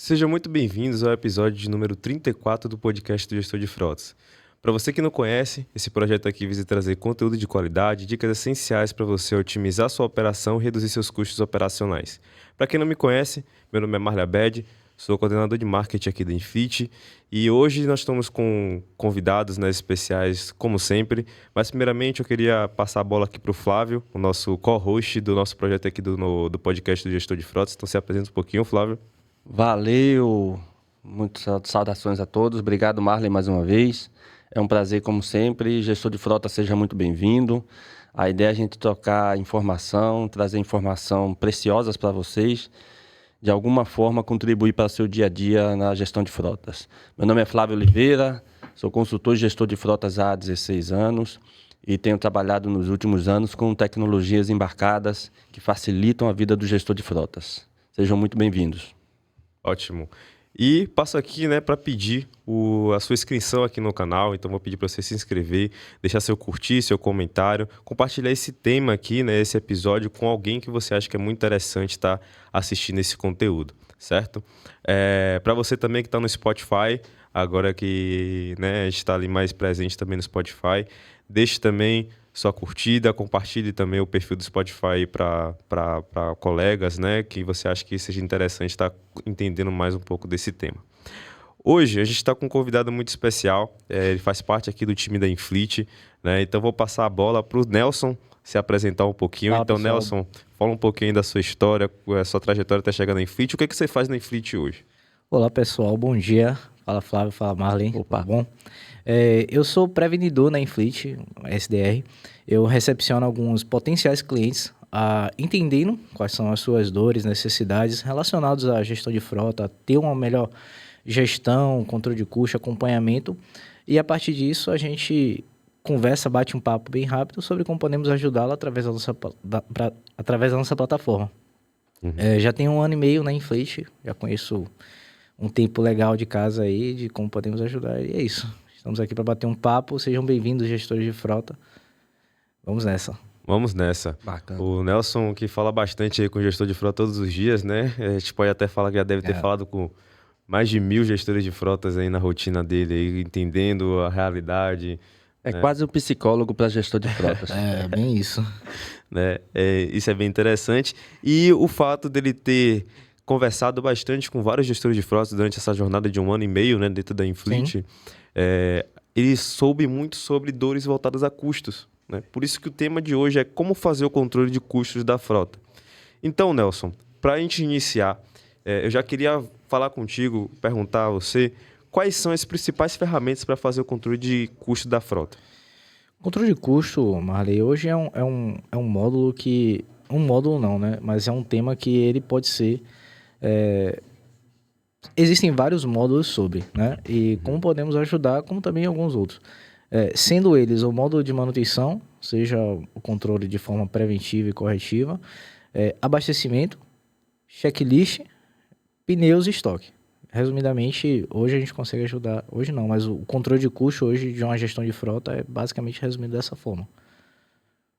Sejam muito bem-vindos ao episódio de número 34 do podcast do Gestor de Frotas. Para você que não conhece, esse projeto aqui visa trazer conteúdo de qualidade, dicas essenciais para você otimizar sua operação e reduzir seus custos operacionais. Para quem não me conhece, meu nome é Marley Abed, sou coordenador de marketing aqui da Inflit e hoje nós estamos com convidados especiais, como sempre, mas primeiramente eu queria passar a bola aqui para o Flávio, o nosso co-host do nosso projeto aqui do podcast do Gestor de Frotas. Então se apresenta um pouquinho, Flávio. Valeu, muitas saudações a todos, obrigado Marley mais uma vez, é um prazer como sempre, gestor de frota seja muito bem-vindo, a ideia é a gente trocar informação, trazer informação preciosas para vocês, de alguma forma contribuir para o seu dia a dia na gestão de frotas. Meu nome é Flávio Oliveira, sou consultor e gestor de frotas há 16 anos e tenho trabalhado nos últimos anos com tecnologias embarcadas que facilitam a vida do gestor de frotas. Sejam muito bem-vindos. Ótimo. E passo aqui, para pedir a sua inscrição aqui no canal. Então vou pedir para você se inscrever, deixar seu curtir, seu comentário, compartilhar esse tema aqui, esse episódio com alguém que você acha que é muito interessante estar assistindo esse conteúdo, certo? Para você também que está no Spotify, agora que a gente está ali mais presente também no Spotify, deixe também sua curtida, compartilhe também o perfil do Spotify para colegas, que você acha que seja interessante estar entendendo mais um pouco desse tema. Hoje a gente está com um convidado muito especial, ele faz parte aqui do time da Inflit, então vou passar a bola para o Nelson se apresentar um pouquinho. Fala, então, pessoal. Nelson, fala um pouquinho da sua história, a sua trajetória até chegar na Inflit. O que você faz na Inflit hoje? Olá pessoal, bom dia. Fala Flávio, fala Marley. Opa. Tudo bom? Eu sou pré-vendedor na Inflit, SDR. Eu recepciono alguns potenciais clientes entendendo quais são as suas dores, necessidades relacionadas à gestão de frota, a ter uma melhor gestão, controle de custo, acompanhamento. E a partir disso a gente conversa, bate um papo bem rápido sobre como podemos ajudá-la através da nossa plataforma. Uhum. Já tenho 1 ano e meio na Inflit, já conheço um tempo legal de casa aí, de como podemos ajudar, e é isso. Estamos aqui para bater um papo, sejam bem-vindos, gestores de frota. Vamos nessa. Vamos nessa. Bacana. O Nelson, que fala bastante aí com o gestor de frota todos os dias, A gente pode até falar que já deve ter falado com mais de 1.000 gestores de frotas aí na rotina dele, aí, entendendo a realidade. Quase um psicólogo para gestor de frotas. Bem isso. Isso é bem interessante. E o fato dele ter conversado bastante com vários gestores de frotas durante essa jornada de 1 ano e meio, dentro da Inflit, ele soube muito sobre dores voltadas a custos. Por isso que o tema de hoje é como fazer o controle de custos da frota. Então, Nelson, para a gente iniciar, eu já queria falar contigo, perguntar a você quais são as principais ferramentas para fazer o controle de custo da frota. O controle de custo, Marley, hoje é um módulo que... Um módulo não, mas é um tema que ele pode ser... Existem vários módulos sobre, E como podemos ajudar, como também alguns outros. Sendo eles o módulo de manutenção, seja o controle de forma preventiva e corretiva, abastecimento, checklist, pneus e estoque. Resumidamente, hoje a gente consegue ajudar, hoje não, mas o controle de custo hoje de uma gestão de frota é basicamente resumido dessa forma.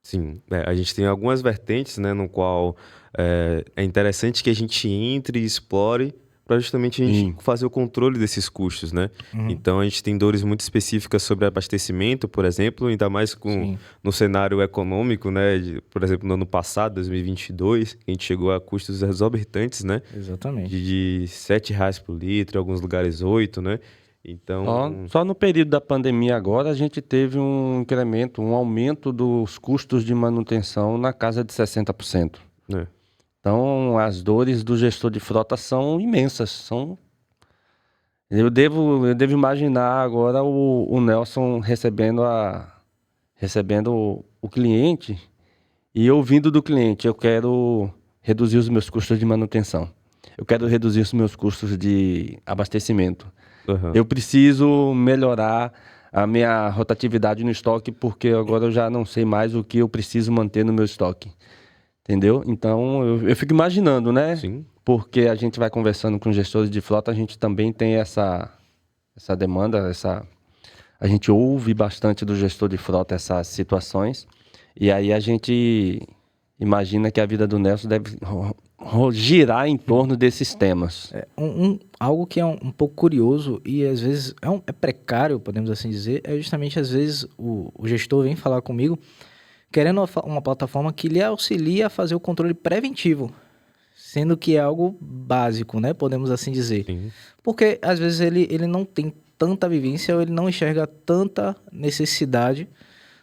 Sim, a gente tem algumas vertentes, no qual é interessante que a gente entre e explore para justamente a gente fazer o controle desses custos, Uhum. Então a gente tem dores muito específicas sobre abastecimento, por exemplo, ainda mais no cenário econômico, por exemplo, no ano passado, 2022, a gente chegou a custos exorbitantes, Exatamente. de R$7 por litro, em alguns lugares 8, Então... Só no período da pandemia agora a gente teve um incremento, um aumento dos custos de manutenção na casa de 60%. Então, as dores do gestor de frota são imensas. Eu devo imaginar agora o Nelson recebendo o cliente e ouvindo do cliente: eu quero reduzir os meus custos de manutenção. Eu quero reduzir os meus custos de abastecimento. Uhum. Eu preciso melhorar a minha rotatividade no estoque, porque agora eu já não sei mais o que eu preciso manter no meu estoque. Entendeu? Então, eu fico imaginando, Sim. Porque a gente vai conversando com gestores de frota, a gente também tem essa demanda, a gente ouve bastante do gestor de frota essas situações, e aí a gente imagina que a vida do Nelson deve girar em torno desses temas. Algo que é um pouco curioso e às vezes é precário, podemos assim dizer, é justamente às vezes o gestor vem falar comigo querendo uma plataforma que lhe auxilia a fazer o controle preventivo, sendo que é algo básico, né? Podemos assim dizer. Sim. Porque às vezes ele não tem tanta vivência ou ele não enxerga tanta necessidade,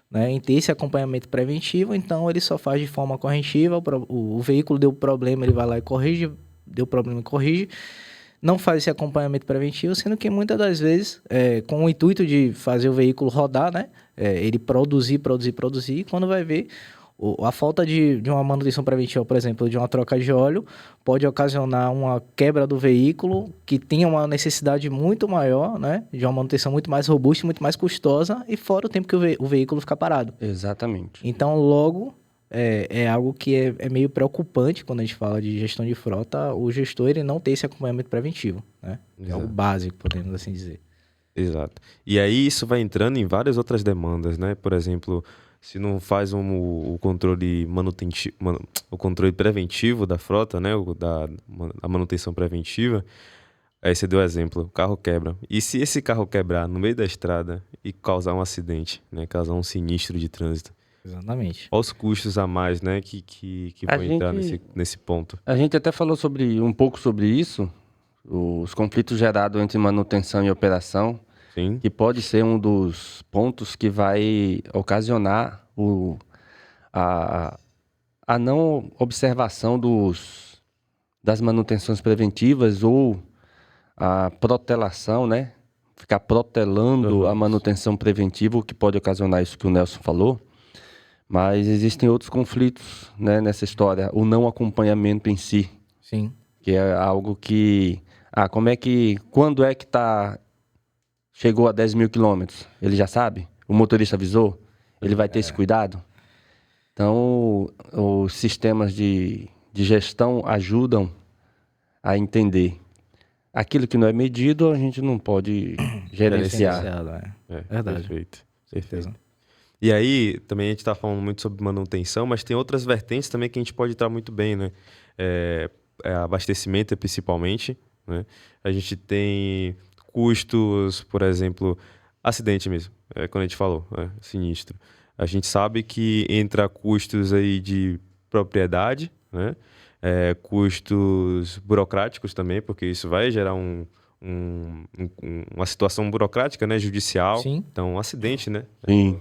né, em ter esse acompanhamento preventivo, então ele só faz de forma corretiva, o veículo deu problema, ele vai lá e corrige, deu problema e corrige, não faz esse acompanhamento preventivo, sendo que muitas das vezes, com o intuito de fazer o veículo rodar, né, ele produzir, e quando vai ver, a falta de uma manutenção preventiva, por exemplo, de uma troca de óleo, pode ocasionar uma quebra do veículo que tenha uma necessidade muito maior, né, de uma manutenção muito mais robusta, muito mais custosa, e fora o tempo que o veículo fica parado. Exatamente. Então, logo, é algo que é meio preocupante quando a gente fala de gestão de frota, o gestor ele não ter esse acompanhamento preventivo, né? É algo básico, podemos assim dizer. Exato. E aí isso vai entrando em várias outras demandas, né? Por exemplo, se não faz o controle o controle preventivo da frota, né? A manutenção preventiva, aí você deu exemplo, o carro quebra. E se esse carro quebrar no meio da estrada e causar um acidente, né? Causar um sinistro de trânsito? Exatamente. Olha os custos a mais, né? Que vão entrar nesse ponto. A gente até falou um pouco sobre isso, os conflitos gerados entre manutenção e operação, Sim. que pode ser um dos pontos que vai ocasionar a não observação das manutenções preventivas ou a protelação, né? Ficar protelando a manutenção preventiva, o que pode ocasionar isso que o Nelson falou. Mas existem outros conflitos, né, nessa história. O não acompanhamento em si. Sim. Que é algo que... Quando é que chegou a 10 mil quilômetros? Ele já sabe? O motorista avisou? Ele vai ter esse cuidado? Então, os sistemas de gestão ajudam a entender. Aquilo que não é medido, a gente não pode gerenciar. Verdade. Perfeito. E aí, também a gente está falando muito sobre manutenção, mas tem outras vertentes também que a gente pode entrar muito bem, né? Abastecimento, principalmente, né? A gente tem custos, por exemplo, acidente mesmo, quando a gente falou, sinistro. A gente sabe que entra custos aí de propriedade, né? Custos burocráticos também, porque isso vai gerar uma situação burocrática, né? Judicial. Sim. Então, um acidente, né? Sim.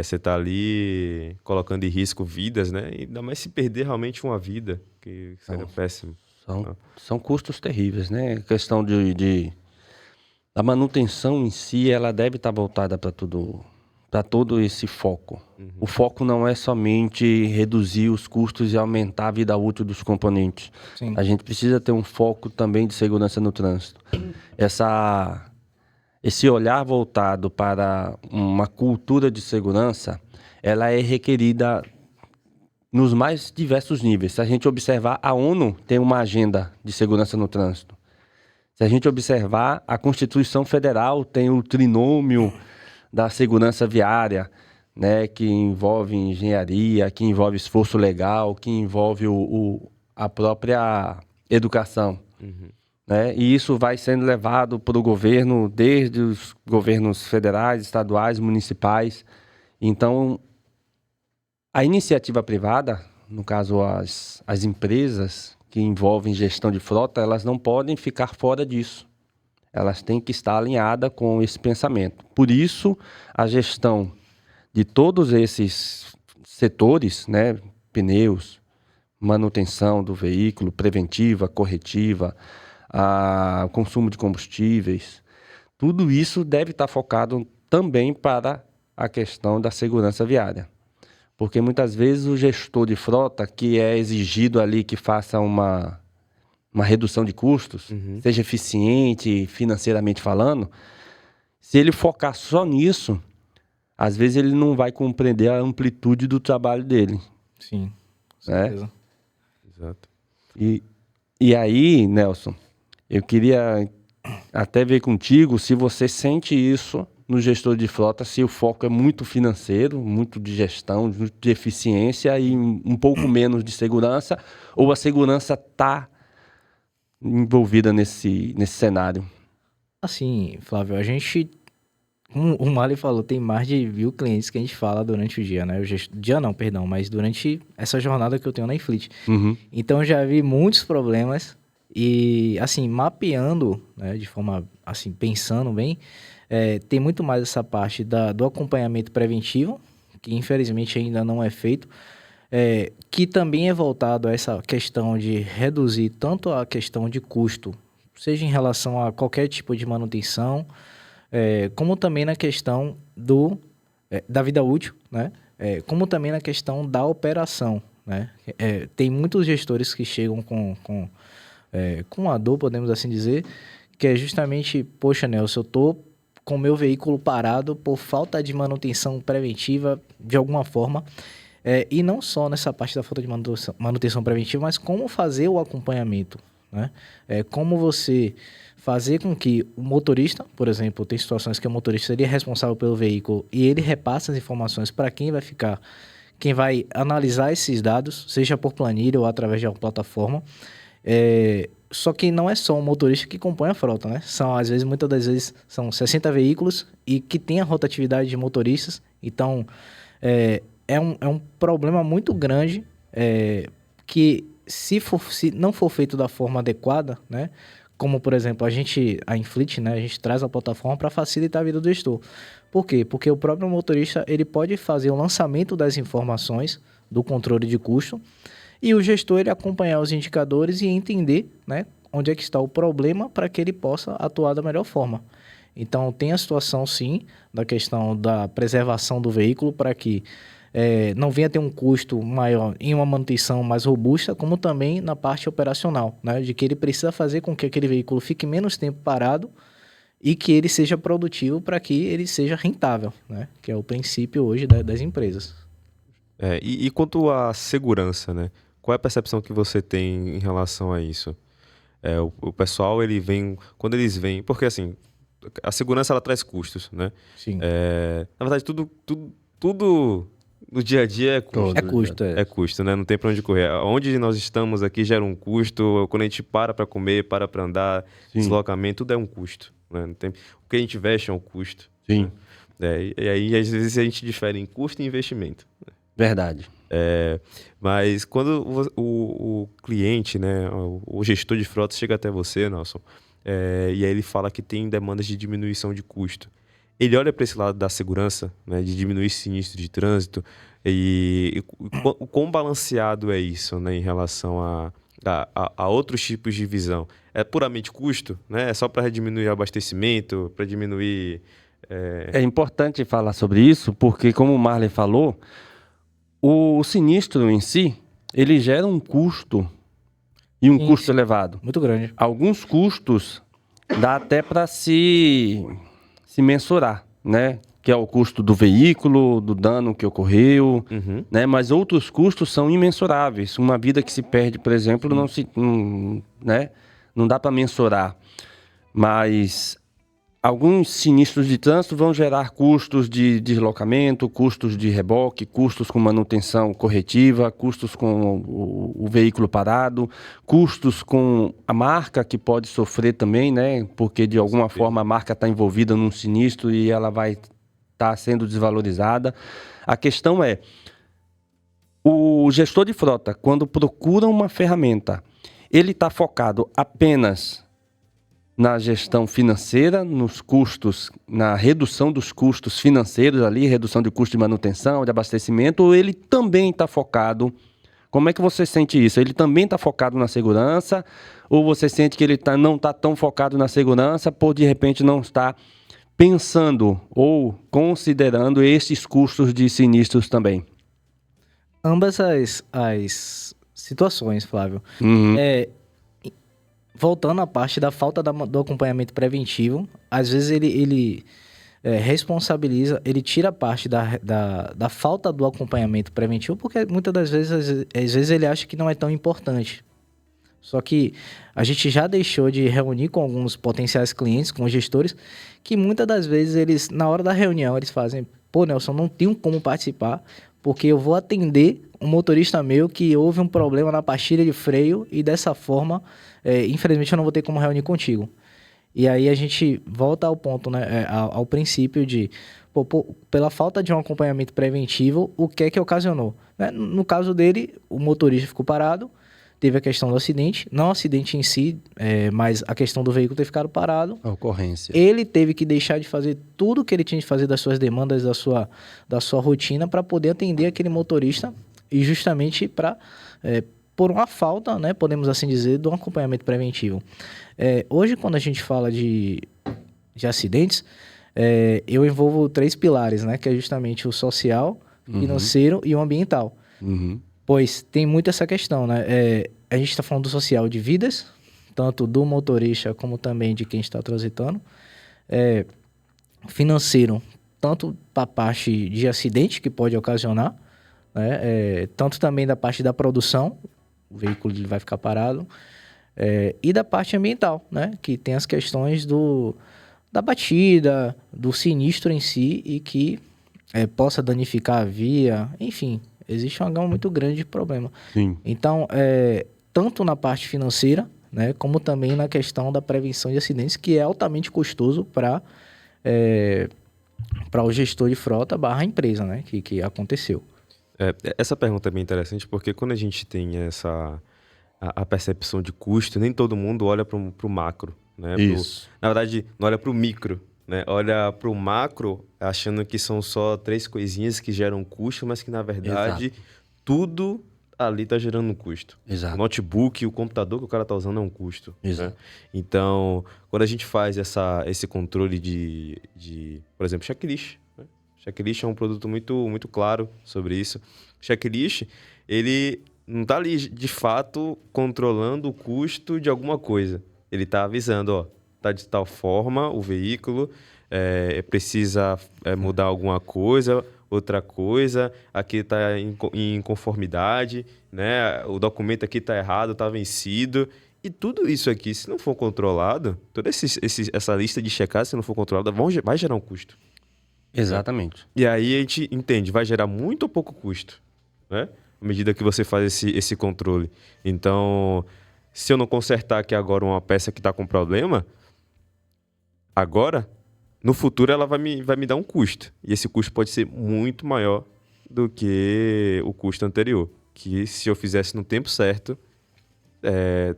Você está ali colocando em risco vidas, né? E ainda mais se perder realmente uma vida, que seria péssimo. São custos terríveis, né? A questão a manutenção em si, ela deve estar voltada para todo esse foco. O foco não é somente reduzir os custos e aumentar a vida útil dos componentes. Sim. A gente precisa ter um foco também de segurança no trânsito. Esse olhar voltado para uma cultura de segurança, ela é requerida nos mais diversos níveis. Se a gente observar, a ONU tem uma agenda de segurança no trânsito. Se a gente observar, a Constituição Federal tem o trinômio da segurança viária, né, que envolve engenharia, que envolve esforço legal, que envolve a própria educação. Né? E isso vai sendo levado para o governo, desde os governos federais, estaduais, municipais. Então, a iniciativa privada, no caso as empresas que envolvem gestão de frota, elas não podem ficar fora disso. Elas têm que estar alinhadas com esse pensamento. Por isso, a gestão de todos esses setores, né, pneus, manutenção do veículo, preventiva, corretiva, consumo de combustíveis, tudo isso deve estar focado também para a questão da segurança viária. Porque muitas vezes o gestor de frota, que é exigido ali que faça uma redução de custos, seja eficiente financeiramente falando, se ele focar só nisso, às vezes ele não vai compreender a amplitude do trabalho dele. Sim, com certeza. Exato. E aí, Nelson, eu queria até ver contigo se você sente isso no gestor de frota se o foco é muito financeiro, muito de gestão, muito de eficiência e um pouco menos de segurança, ou a segurança está envolvida nesse cenário? Assim, Flávio, a gente, como o Marley falou, tem mais de 1.000 clientes que a gente fala durante o dia, né? Dia não, perdão, mas durante essa jornada que eu tenho na Infleet. Uhum. Então, eu já vi muitos problemas e, assim, mapeando, né, de forma, assim, pensando bem, tem muito mais essa parte do acompanhamento preventivo, que infelizmente ainda não é feito, que também é voltado a essa questão de reduzir tanto a questão de custo, seja em relação a qualquer tipo de manutenção, como também na questão da vida útil, né? Como também na questão da operação, né? Tem muitos gestores que chegam com a dor, podemos assim dizer, que é justamente, poxa, Nelson, eu estou com o meu veículo parado por falta de manutenção preventiva de alguma forma, e não só nessa parte da falta de manutenção preventiva, mas como fazer o acompanhamento, né? Como você fazer com que o motorista, por exemplo, tem situações que o motorista seria responsável pelo veículo e ele repassa as informações para quem vai analisar esses dados, seja por planilha ou através de uma plataforma. Só que não é só o motorista que compõe a frota, né? Muitas das vezes, são 60 veículos e que tem a rotatividade de motoristas. Então, é um problema muito grande que se não for feito da forma adequada, né? Como, por exemplo, a Infleet, né? A gente traz a plataforma para facilitar a vida do gestor. Por quê? Porque o próprio motorista ele pode fazer o lançamento das informações do controle de custo e o gestor ele acompanhar os indicadores e entender, né, onde é que está o problema para que ele possa atuar da melhor forma. Então, tem a situação, sim, da questão da preservação do veículo para que não venha ter um custo maior em uma manutenção mais robusta, como também na parte operacional, né, de que ele precisa fazer com que aquele veículo fique menos tempo parado e que ele seja produtivo para que ele seja rentável, né, que é o princípio hoje das empresas. E quanto à segurança, né? Qual é a percepção que você tem em relação a isso? O pessoal, quando eles vêm, porque assim, a segurança ela traz custos, né? Sim. Na verdade, tudo no dia a dia é custo. É custo, É custo, né? Não tem para onde correr. Onde nós estamos aqui gera um custo. Quando a gente para comer, para andar, Sim. deslocamento, tudo é um custo, né? Não tem... O que a gente veste é um custo. Sim. E aí, às vezes, a gente difere em custo e investimento. Verdade. Mas quando o cliente, né, o gestor de frota chega até você, Nelson, e aí ele fala que tem demandas de diminuição de custo. Ele olha para esse lado da segurança, né, de diminuir sinistro de trânsito, e o quão balanceado é isso, né, em relação a outros tipos de visão? É puramente custo? Né? É só para diminuir o abastecimento, para diminuir... É importante falar sobre isso, porque como o Marley falou, o sinistro em si, ele gera um custo, e um custo elevado. Muito grande. Alguns custos dá até para se mensurar, né? Que é o custo do veículo, do dano que ocorreu, né? Mas outros custos são imensuráveis. Uma vida que se perde, por exemplo, né? Não dá para mensurar. Mas alguns sinistros de trânsito vão gerar custos de deslocamento, custos de reboque, custos com manutenção corretiva, custos com o veículo parado, custos com a marca que pode sofrer também, né? Porque de alguma forma a marca está envolvida num sinistro e ela vai estar sendo desvalorizada. A questão é, o gestor de frota, quando procura uma ferramenta, ele está focado apenas na gestão financeira, nos custos, na redução dos custos financeiros ali, redução de custo de manutenção, de abastecimento, ou ele também está focado... Como é que você sente isso? Ele também está focado na segurança, ou você sente que ele não está tão focado na segurança por, de repente, não estar pensando ou considerando esses custos de sinistros também? Ambas as situações, Flávio. Voltando à parte da falta do acompanhamento preventivo, às vezes ele responsabiliza, ele tira a parte da falta do acompanhamento preventivo, porque muitas das vezes, às vezes ele acha que não é tão importante. Só que a gente já deixou de reunir com alguns potenciais clientes, com os gestores, que muitas das vezes eles, na hora da reunião, eles fazem: pô, Nelson, não tenho como participar, porque eu vou atender um motorista meu que houve um problema na pastilha de freio e dessa forma, infelizmente, eu não vou ter como reunir contigo. E aí a gente volta ao ponto, né, ao princípio de, pela falta de um acompanhamento preventivo, o que é que ocasionou? Né? No caso dele, o motorista ficou parado, teve a questão do acidente, não o acidente em si, mas a questão do veículo ter ficado parado. A ocorrência. Ele teve que deixar de fazer tudo que ele tinha de fazer das suas demandas, da sua rotina, para poder atender aquele motorista e justamente por uma falta, né, podemos assim dizer, de um acompanhamento preventivo. Hoje, quando a gente fala de acidentes, eu envolvo 3 pilares, né, que é justamente o social, financeiro e o ambiental. Pois tem muito essa questão, né? A gente está falando do social de vidas, tanto do motorista como também de quem está transitando. Financeiro, tanto para a parte de acidente que pode ocasionar, né? Tanto também da parte da produção, o veículo vai ficar parado, e da parte ambiental, né? Que tem as questões da batida, do sinistro em si e que possa danificar a via, enfim. Existe uma gama muito grande de problema. Sim. Então, tanto na parte financeira, né, como também na questão da prevenção de acidentes, que é altamente custoso para o gestor de frota / empresa, né, que aconteceu. Essa pergunta é bem interessante porque quando a gente tem a percepção de custo, nem todo mundo olha para o macro. Né, Isso. Na verdade, não olha para o micro. Né? Olha para o macro achando que são só 3 coisinhas que geram custo, mas que na verdade tudo ali está gerando um custo. Exato. O notebook, o computador que o cara está usando é um custo. Exato. Né? Então, quando a gente faz esse controle de, por exemplo, checklist. Né? Checklist é um produto muito, muito claro sobre isso. Checklist, ele não está ali de fato controlando o custo de alguma coisa. Ele está avisando, ó, tá de tal forma o veículo, precisa mudar alguma coisa, outra coisa, aqui está em conformidade, né? O documento aqui está errado, está vencido. E tudo isso aqui, se não for controlado, toda essa lista de checados, se não for controlada, vai gerar um custo. Exatamente. E aí a gente entende, vai gerar muito ou pouco custo, né? À medida que você faz esse controle. Então, se eu não consertar aqui agora uma peça que está com problema, agora, no futuro, ela vai me dar um custo. E esse custo pode ser muito maior do que o custo anterior. Que se eu fizesse no tempo certo,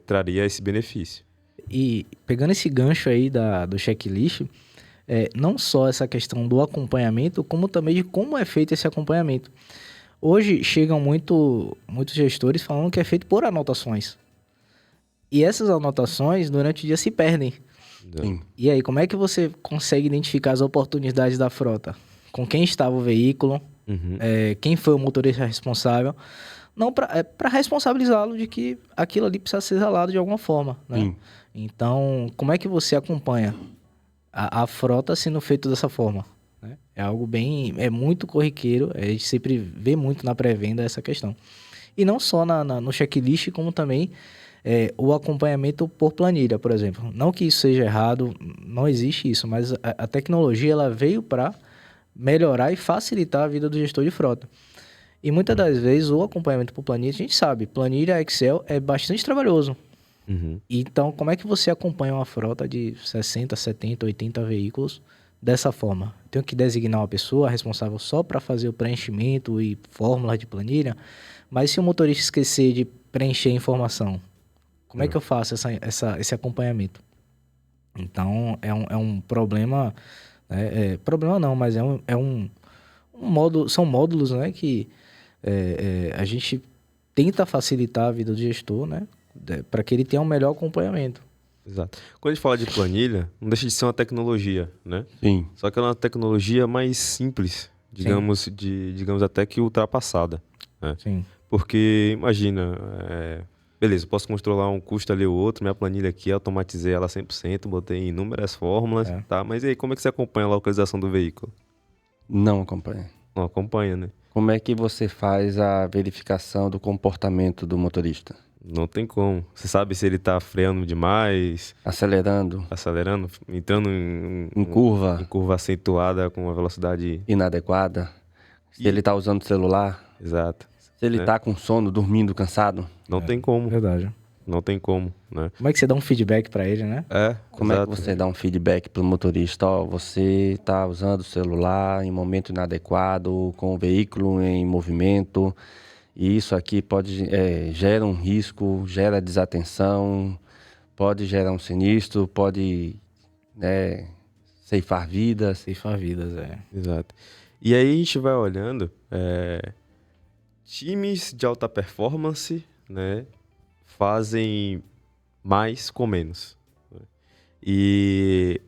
traria esse benefício. E pegando esse gancho aí do checklist, não só essa questão do acompanhamento, como também de como é feito esse acompanhamento. Hoje chegam muitos gestores falando que é feito por anotações. E essas anotações, durante o dia, se perdem. Sim. E aí, como é que você consegue identificar as oportunidades da frota? Com quem estava o veículo, quem foi o motorista responsável? Não para responsabilizá-lo de que aquilo ali precisa ser zelado de alguma forma. Né? Então, como é que você acompanha a frota sendo feita dessa forma? Né? É algo muito corriqueiro, a gente sempre vê muito na pré-venda essa questão. E não só no checklist, como também o acompanhamento por planilha, por exemplo. Não que isso seja errado, não existe isso, mas a tecnologia ela veio para melhorar e facilitar a vida do gestor de frota. E muitas das vezes o acompanhamento por planilha, a gente sabe, planilha Excel é bastante trabalhoso. Então, como é que você acompanha uma frota de 60, 70, 80 veículos dessa forma? Tenho que designar uma pessoa responsável só para fazer o preenchimento e fórmulas de planilha, mas se o motorista esquecer de preencher a informação, como é que eu faço esse acompanhamento? Então, é um problema, né? Problema não, mas são módulos, né, que a gente tenta facilitar a vida do gestor, né, para que ele tenha um melhor acompanhamento. Exato. Quando a gente fala de planilha, não deixa de ser uma tecnologia, né? Sim. Só que ela é uma tecnologia mais simples, digamos até que ultrapassada. Né? Sim. Porque, imagina, beleza, eu posso controlar um custo ali ou outro, minha planilha aqui, automatizei ela 100%, botei inúmeras fórmulas, tá? Mas e aí, como é que você acompanha a localização do veículo? Não acompanha. Não acompanha, né? Como é que você faz a verificação do comportamento do motorista? Não tem como. Você sabe se ele tá freando demais, acelerando, acelerando, entrando em em curva curva acentuada com uma velocidade inadequada, se E- ele tá usando o celular, exata. se ele né? tá com sono, dormindo, cansado. Não tem como. Verdade. Não tem como, né? Como é que você dá um feedback pra ele, né? Como é que exato. você dá um feedback pro motorista? Ó, você tá usando o celular em momento inadequado, com o veículo em movimento, e isso aqui pode gera um risco, gera desatenção, pode gerar um sinistro, pode, né, ceifar vidas. Ceifar vidas, Exato. E aí a gente vai olhando times de alta performance, né, fazem mais com menos. Né? E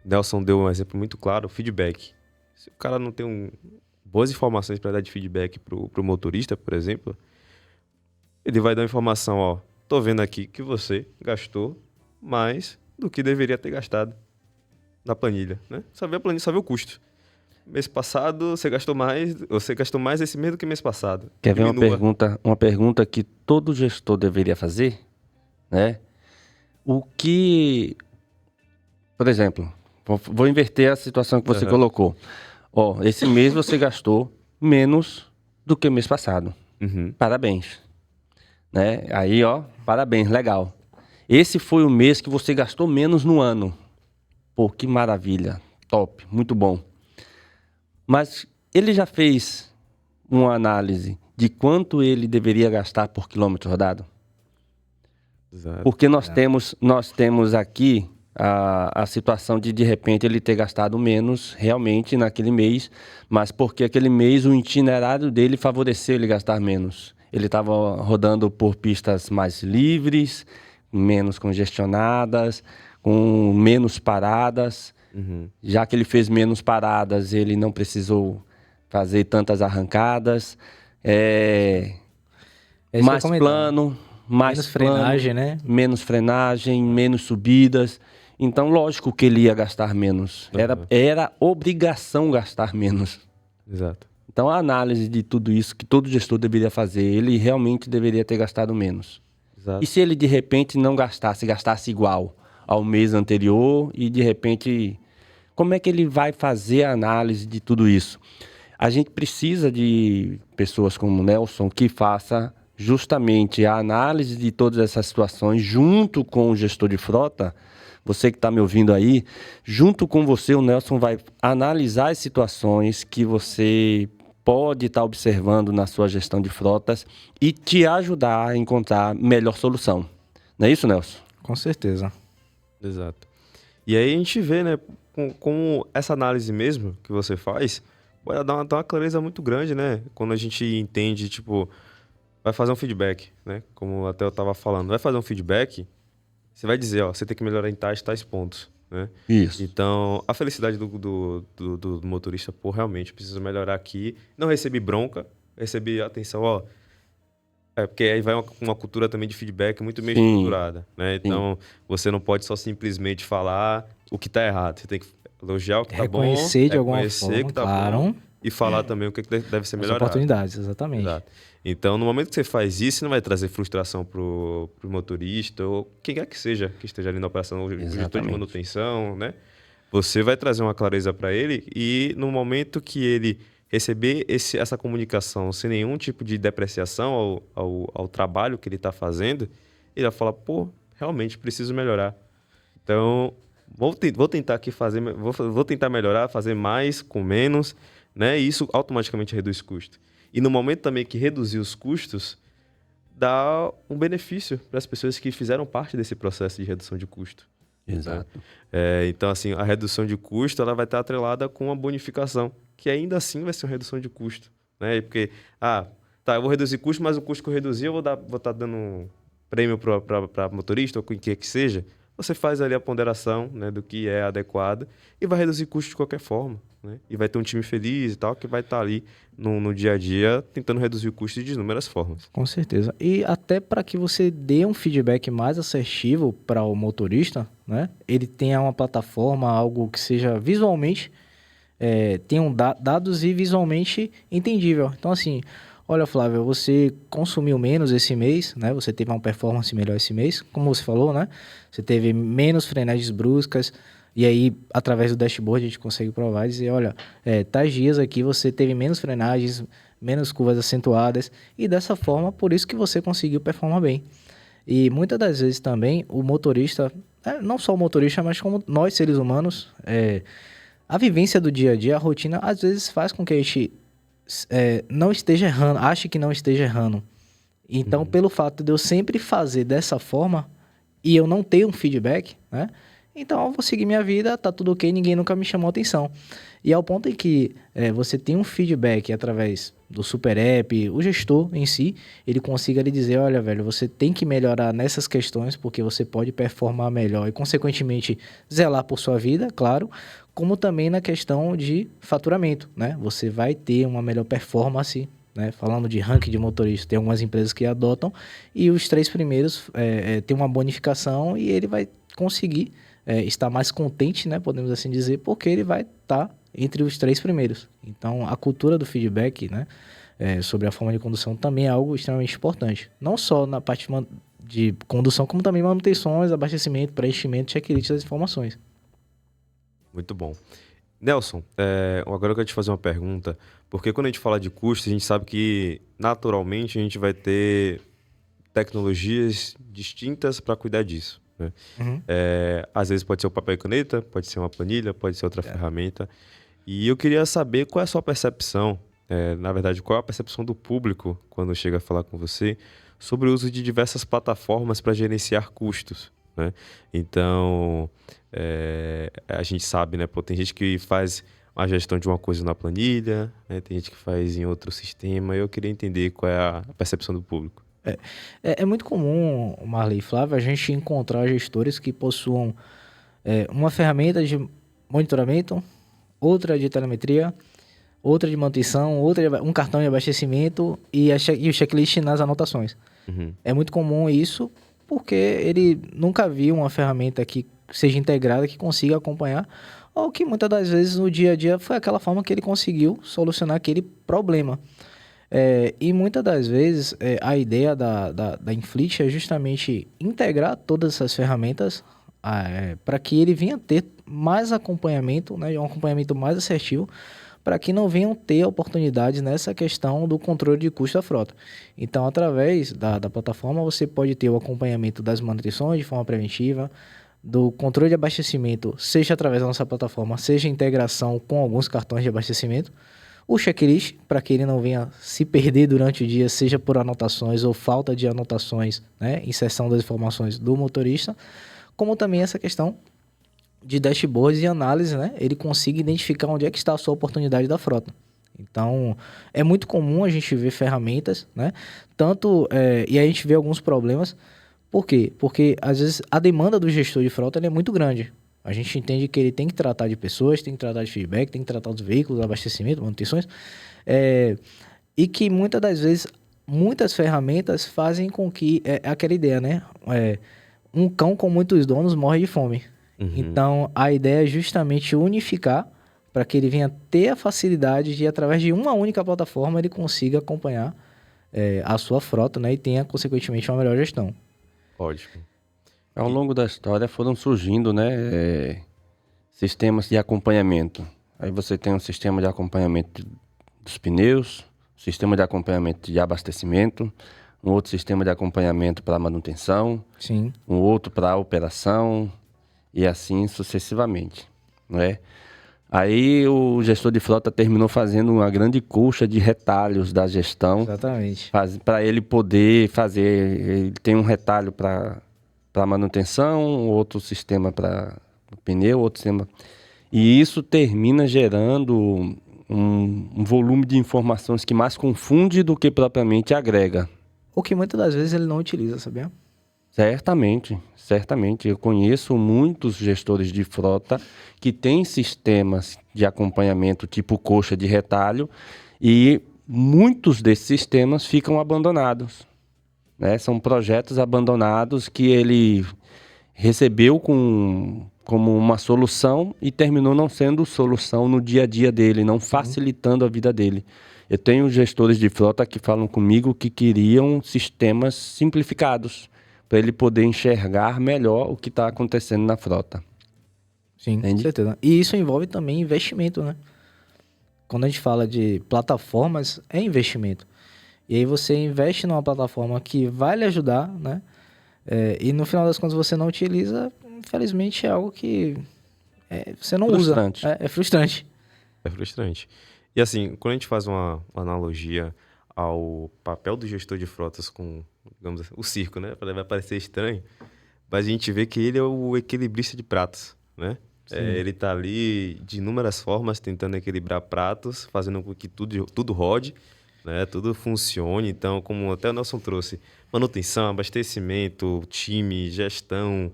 Nelson deu um exemplo muito claro, o feedback. Se o cara não tem boas informações para dar de feedback pro motorista, por exemplo, ele vai dar uma informação, ó, tô vendo aqui que você gastou mais do que deveria ter gastado na planilha, né? Só vê a planilha, só vê o custo. Mês passado você gastou mais esse mês do que mês passado. Quer ver Diminua. uma pergunta que todo gestor deveria fazer, né? O que, por exemplo, vou inverter a situação que você Aham. colocou. Ó, esse mês você gastou menos do que o mês passado. Uhum. Parabéns. Né? Aí, ó, parabéns, legal. Esse foi o mês que você gastou menos no ano. Pô, que maravilha. Top, muito bom. Mas ele já fez uma análise de quanto ele deveria gastar por quilômetro rodado? Exato. Porque nós temos aqui a situação de repente, ele ter gastado menos realmente naquele mês, mas porque aquele mês o itinerário dele favoreceu ele gastar menos. Ele estava rodando por pistas mais livres, menos congestionadas, com menos paradas. Uhum. Já que ele fez menos paradas, ele não precisou fazer tantas arrancadas. É isso Mais que eu ia comentar. plano, mais Menos plano, frenagem, né? menos frenagem, menos subidas. Então, lógico que ele ia gastar menos. Era obrigação gastar menos. Exato. Então, a análise de tudo isso que todo gestor deveria fazer, ele realmente deveria ter gastado menos. Exato. E se ele, de repente, não gastasse igual ao mês anterior e, de repente, como é que ele vai fazer a análise de tudo isso? A gente precisa de pessoas como o Nelson que faça justamente a análise de todas essas situações junto com o gestor de frota. Você que está me ouvindo aí, junto com você, o Nelson vai analisar as situações que você pode estar observando na sua gestão de frotas e te ajudar a encontrar a melhor solução. Não é isso, Nelson? Com certeza. Exato. E aí a gente vê, né, como essa análise mesmo que você faz, vai dar uma clareza muito grande, né? Quando a gente entende, tipo, vai fazer um feedback, né? Como até eu estava falando, vai fazer um feedback, você vai dizer, ó, você tem que melhorar em tais pontos, né? Isso. Então, a felicidade do motorista, pô, realmente, preciso melhorar aqui. Não recebi bronca, recebi atenção, ó. Porque aí vai uma cultura também de feedback muito bem Sim. estruturada, né? Então, você não pode só simplesmente falar o que tá errado. Você tem que elogiar o que tá bom, Reconhecer de alguma reconhecer forma, que tá claro, bom e falar também o que deve ser as melhorado. oportunidades, exatamente. Exato. Então, no momento que você faz isso, não vai trazer frustração pro motorista ou quem quer que seja que esteja ali na operação, o gestor de Exatamente. manutenção, né? Você vai trazer uma clareza para ele e no momento que ele receber essa comunicação sem nenhum tipo de depreciação ao trabalho que ele está fazendo, ele vai falar, pô, realmente preciso melhorar. Então, vou tentar aqui vou tentar melhorar, fazer mais com menos, né? E isso automaticamente reduz custo. E no momento também que reduzir os custos, dá um benefício para as pessoas que fizeram parte desse processo de redução de custo. Exato. Então, assim, a redução de custo ela vai estar atrelada com a bonificação, que ainda assim vai ser uma redução de custo, né? Porque, eu vou reduzir custo, mas o custo que eu reduzir eu vou estar dando um prêmio para motorista ou quem quer que seja. Você faz ali a ponderação, né, do que é adequado e vai reduzir custo de qualquer forma, né? E vai ter um time feliz e tal, que vai estar ali no dia a dia tentando reduzir o custo de inúmeras formas. Com certeza. E até para que você dê um feedback mais assertivo para o motorista, né? Ele tenha uma plataforma, algo que seja visualmente, tenham dados e visualmente entendível. Então, assim, olha, Flávio, você consumiu menos esse mês, né? Você teve uma performance melhor esse mês, como você falou, né? Você teve menos frenagens bruscas, e aí, através do dashboard, a gente consegue provar e dizer, olha, tais dias aqui você teve menos frenagens, menos curvas acentuadas, e dessa forma, por isso que você conseguiu performar bem. E muitas das vezes também, o motorista, não só o motorista, mas como nós, seres humanos, a vivência do dia a dia, a rotina, às vezes faz com que a gente não esteja errando, ache que não esteja errando. Então, pelo fato de eu sempre fazer dessa forma e eu não ter um feedback, né? Então, eu vou seguir minha vida, tá tudo ok, ninguém nunca me chamou atenção. E ao ponto em que você tem um feedback através do Super App, o gestor em si, ele consiga lhe dizer, olha, velho, você tem que melhorar nessas questões, porque você pode performar melhor e, consequentemente, zelar por sua vida, claro, como também na questão de faturamento, né? Você vai ter uma melhor performance, né? Falando de ranking de motorista, tem algumas empresas que adotam, e os 3 primeiros têm uma bonificação e ele vai conseguir estar mais contente, né? Podemos assim dizer, porque ele vai estar entre os 3 primeiros. Então, a cultura do feedback, né? Sobre a forma de condução também é algo extremamente importante. Não só na parte de condução, como também manutenções, abastecimento, preenchimento, checklist das informações. Muito bom. Nelson, agora eu quero te fazer uma pergunta, porque quando a gente fala de custos, a gente sabe que naturalmente a gente vai ter tecnologias distintas para cuidar disso, né? Uhum. Às vezes pode ser o papel e caneta, pode ser uma planilha, pode ser outra ferramenta. E eu queria saber qual é a sua percepção, na verdade, qual é a percepção do público quando chega a falar com você sobre o uso de diversas plataformas para gerenciar custos, né? Então, a gente sabe, né? Pô, tem gente que faz a gestão de uma coisa na planilha, né? Tem gente que faz em outro sistema. Eu queria entender qual é a percepção do público. É muito comum, Marley e Flávio, a gente encontrar gestores que possuam uma ferramenta de monitoramento, outra de telemetria, outra de manutenção, um cartão de abastecimento e o checklist nas anotações. Uhum. É muito comum isso porque ele nunca viu uma ferramenta que seja integrada, que consiga acompanhar, ou que muitas das vezes no dia a dia foi aquela forma que ele conseguiu solucionar aquele problema. E muitas das vezes a ideia da Infleet é justamente integrar todas essas ferramentas para que ele venha ter mais acompanhamento, né, um acompanhamento mais assertivo, para que não venham ter oportunidades nessa questão do controle de custo da frota. Então, através da plataforma, você pode ter o acompanhamento das manutenções de forma preventiva, do controle de abastecimento, seja através da nossa plataforma, seja integração com alguns cartões de abastecimento, o checklist, para que ele não venha se perder durante o dia, seja por anotações ou falta de anotações, né, inserção das informações do motorista, como também essa questão de dashboards e análise, né? Ele consiga identificar onde é que está a sua oportunidade da frota. Então, é muito comum a gente ver ferramentas, né? E a gente vê alguns problemas. Por quê? Porque, às vezes, a demanda do gestor de frota é muito grande. A gente entende que ele tem que tratar de pessoas, tem que tratar de feedback, tem que tratar dos veículos, abastecimento, manutenções. E que, muitas das vezes, muitas ferramentas fazem com que... aquela ideia, né? Um cão com muitos donos morre de fome. Uhum. Então, a ideia é justamente unificar para que ele venha ter a facilidade de, através de uma única plataforma, ele consiga acompanhar a sua frota, né? E tenha, consequentemente, uma melhor gestão. Ótimo. Ao longo da história foram surgindo, né, sistemas de acompanhamento. Aí você tem um sistema de acompanhamento dos pneus, sistema de acompanhamento de abastecimento, um outro sistema de acompanhamento para manutenção, sim, um outro para operação, e assim sucessivamente, não é? Aí o gestor de frota terminou fazendo uma grande colcha de retalhos da gestão. Exatamente. Para ele poder fazer, ele tem um retalho para manutenção, outro sistema para pneu, outro sistema... E isso termina gerando um volume de informações que mais confunde do que propriamente agrega. O que muitas das vezes ele não utiliza, sabia? Certamente, certamente. Eu conheço muitos gestores de frota que têm sistemas de acompanhamento tipo coxa de retalho e muitos desses sistemas ficam abandonados, né? São projetos abandonados que ele recebeu com como uma solução e terminou não sendo solução no dia a dia dele, não facilitando a vida dele. Eu tenho gestores de frota que falam comigo que queriam sistemas simplificados para ele poder enxergar melhor o que está acontecendo na frota. Sim, com certeza. E isso envolve também investimento, né? Quando a gente fala de plataformas, é investimento. E aí você investe numa plataforma que vai lhe ajudar, né? E no final das contas você não utiliza, infelizmente é algo que você não Frustrante. usa. É frustrante. É frustrante. E assim, quando a gente faz uma analogia ao papel do gestor de frotas com, digamos assim, o circo, né? Vai parecer estranho, mas a gente vê que ele é o equilibrista de pratos, né? Ele tá ali de inúmeras formas tentando equilibrar pratos, fazendo com que tudo rode, né? Tudo funcione. Então, como até o Nelson trouxe, manutenção, abastecimento, time, gestão,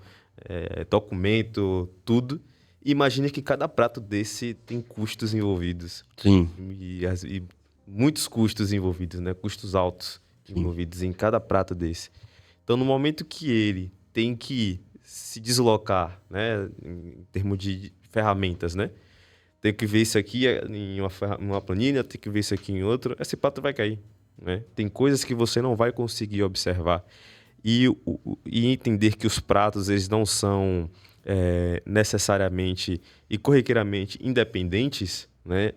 documento, tudo. E imagine que cada prato desse tem custos envolvidos. Sim. E muitos custos envolvidos, né? Custos altos envolvidos em cada prato desse. Então, no momento que ele tem que se deslocar, né? Em termos de ferramentas, né? Tem que ver isso aqui em uma planilha, tem que ver isso aqui em outra. Esse prato vai cair, né? Tem coisas que você não vai conseguir observar. E entender que os pratos, eles não são necessariamente e corriqueiramente independentes, né?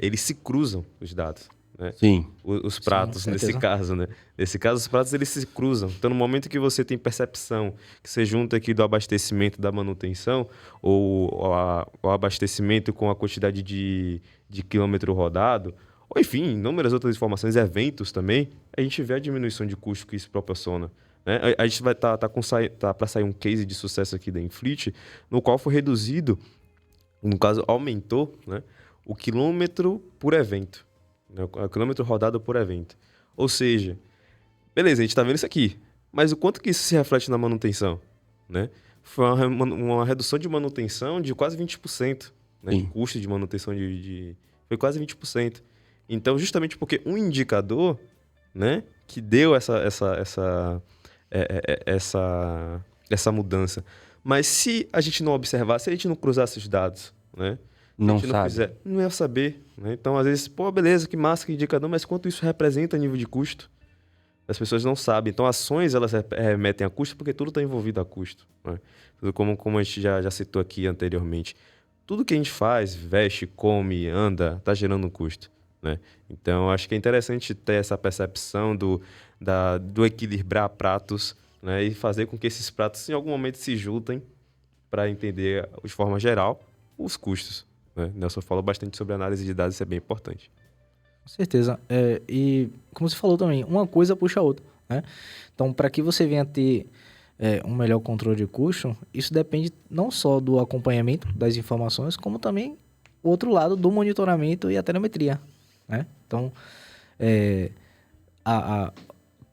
Eles se cruzam, os dados, né? Sim. Os pratos, Sim, nesse caso, né? Nesse caso, os pratos, eles se cruzam. Então, no momento que você tem percepção que você junta aqui do abastecimento, da manutenção, ou o abastecimento com a quantidade de quilômetro rodado, ou enfim, inúmeras outras informações, eventos também, a gente vê a diminuição de custo que isso proporciona, né? A gente vai tá para sair um case de sucesso aqui da Infleet, no qual foi reduzido, no caso, aumentou, né, o quilômetro por evento, né, o quilômetro rodado por evento. Ou seja, beleza, a gente está vendo isso aqui, mas o quanto que isso se reflete na manutenção, né? Foi uma redução de manutenção de quase 20%, né, de custo de manutenção foi quase 20%. Então, justamente porque um indicador, né, que deu essa mudança. Mas se a gente não observar, se a gente não cruzasse os dados, né? Não Se a gente sabe. fizer, não ia saber, né? Então, às vezes, beleza, que massa, que indicador, mas quanto isso representa a nível de custo? As pessoas não sabem. Então, ações, elas remetem a custo porque tudo está envolvido a custo, né? Tudo como a gente já citou aqui anteriormente. Tudo que a gente faz, veste, come, anda, está gerando um custo, né? Então, acho que é interessante ter essa percepção do equilibrar pratos, né? E fazer com que esses pratos, em algum momento, se juntem para entender, de forma geral, os custos, né? Nelson falou bastante sobre análise de dados, isso é bem importante. Com certeza. E como você falou também, uma coisa puxa a outra, né? Então, para que você venha ter um melhor controle de custo, isso depende não só do acompanhamento das informações, como também o outro lado do monitoramento e a telemetria, né? Então, a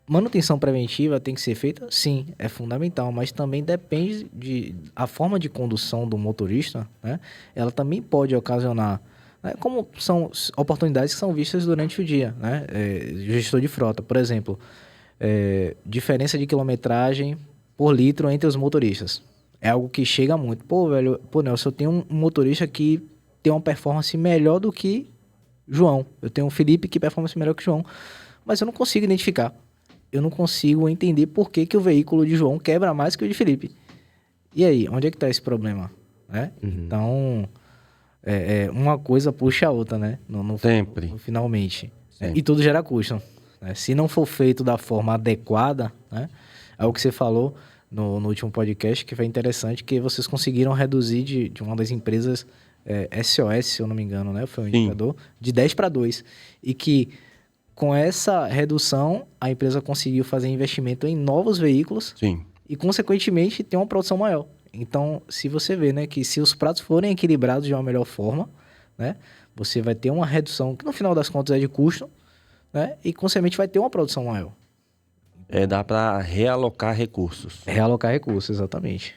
manutenção preventiva tem que ser feita? Sim, é fundamental, mas também depende a forma de condução do motorista, né? Ela também pode ocasionar, né, como são oportunidades que são vistas durante o dia, né? Gestor de frota, por exemplo, diferença de quilometragem por litro entre os motoristas. É algo que chega muito. Nelson, eu tenho um motorista que tem uma performance melhor do que João. Eu tenho um Felipe que performance melhor que João, mas eu não consigo identificar. Eu não consigo entender por que o veículo de João quebra mais que o de Felipe. E aí, onde é que está esse problema? Né? Então, uma coisa puxa a outra, né? Sempre. Finalmente. E tudo gera custo. Né? Se não for feito da forma adequada, né? É o que você falou no último podcast, que foi interessante, que vocês conseguiram reduzir de uma das empresas SOS, se eu não me engano, né? Foi um indicador, de 10 para 2. E que com essa redução, a empresa conseguiu fazer investimento em novos veículos. Sim. E, consequentemente, ter uma produção maior. Então, se você vê, né, que se os pratos forem equilibrados de uma melhor forma, né, você vai ter uma redução que, no final das contas, é de custo, né, e, consequentemente, vai ter uma produção maior. Dá para realocar recursos. Realocar recursos, exatamente.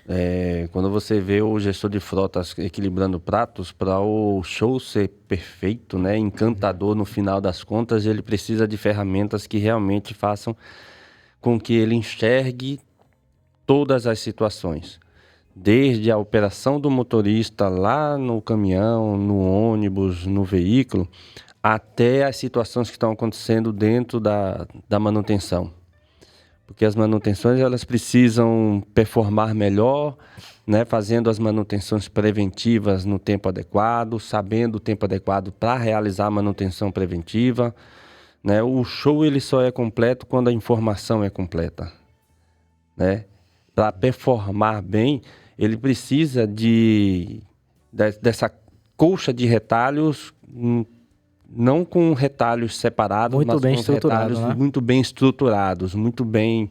Quando você vê o gestor de frotas equilibrando pratos, para o show ser perfeito, né, encantador no final das contas, ele precisa de ferramentas que realmente façam com que ele enxergue todas as situações. desde a operação do motorista lá no caminhão, no ônibus, no veículo, até as situações que estão acontecendo dentro da manutenção. Porque as manutenções elas precisam performar melhor, né, fazendo as manutenções preventivas no tempo adequado, sabendo o tempo adequado para realizar a manutenção preventiva, né? O show ele só é completo quando a informação é completa, né? Para performar bem, ele precisa dessa colcha de retalhos, não com retalhos separados, Muito mas bem com estruturado, retalhos né? muito bem estruturados, muito bem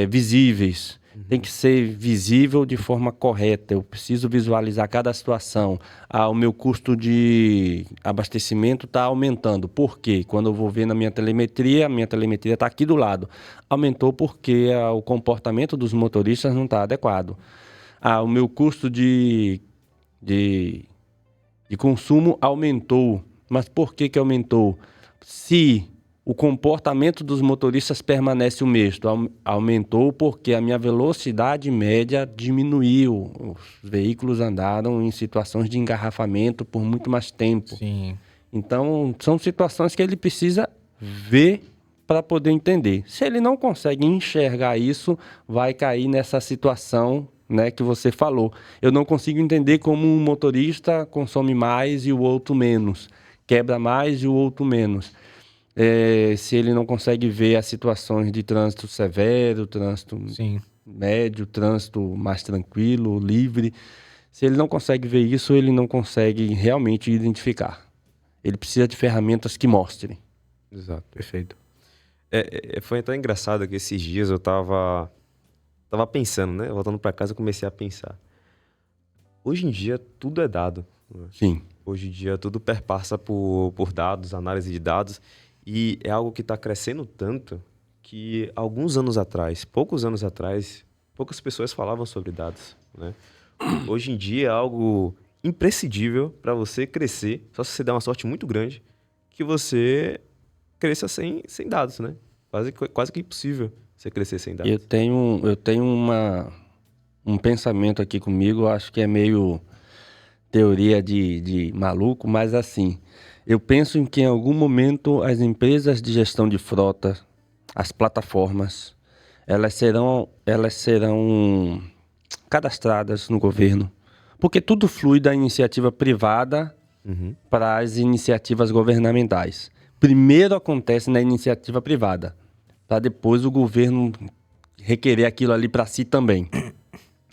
visíveis. Tem que ser visível de forma correta. Eu preciso visualizar cada situação. O meu custo de abastecimento está aumentando. Por quê? Quando eu vou ver na minha telemetria está aqui do lado. Aumentou porque o comportamento dos motoristas não está adequado. O meu custo de consumo aumentou. Mas por que aumentou? Se o comportamento dos motoristas permanece o mesmo, aumentou porque a minha velocidade média diminuiu. Os veículos andaram em situações de engarrafamento por muito mais tempo. Sim. Então, são situações que ele precisa ver para poder entender. Se ele não consegue enxergar isso, vai cair nessa situação, né, que você falou. Eu não consigo entender como um motorista consome mais e o outro menos. Quebra mais e o outro menos. Se ele não consegue ver as situações de trânsito severo, trânsito médio, trânsito mais tranquilo, livre. Se ele não consegue ver isso, ele não consegue realmente identificar. Ele precisa de ferramentas que mostrem. Exato, perfeito. Foi até engraçado que esses dias eu tava pensando, né? Voltando para casa, eu comecei a pensar. Hoje em dia, tudo é dado. Né? Sim. Hoje em dia, tudo perpassa por dados, análise de dados. E é algo que está crescendo tanto que poucos anos atrás, poucas pessoas falavam sobre dados. Né? Hoje em dia é algo imprescindível para você crescer, só se você der uma sorte muito grande, que você cresça sem dados, né? Quase que impossível você crescer sem dados. Eu tenho um pensamento aqui comigo, acho que é meio teoria de maluco, mas assim, eu penso em que em algum momento as empresas de gestão de frota, as plataformas, elas serão cadastradas no governo, porque tudo flui da iniciativa privada para as iniciativas governamentais. Primeiro acontece na iniciativa privada, para depois o governo requerer aquilo ali para si também.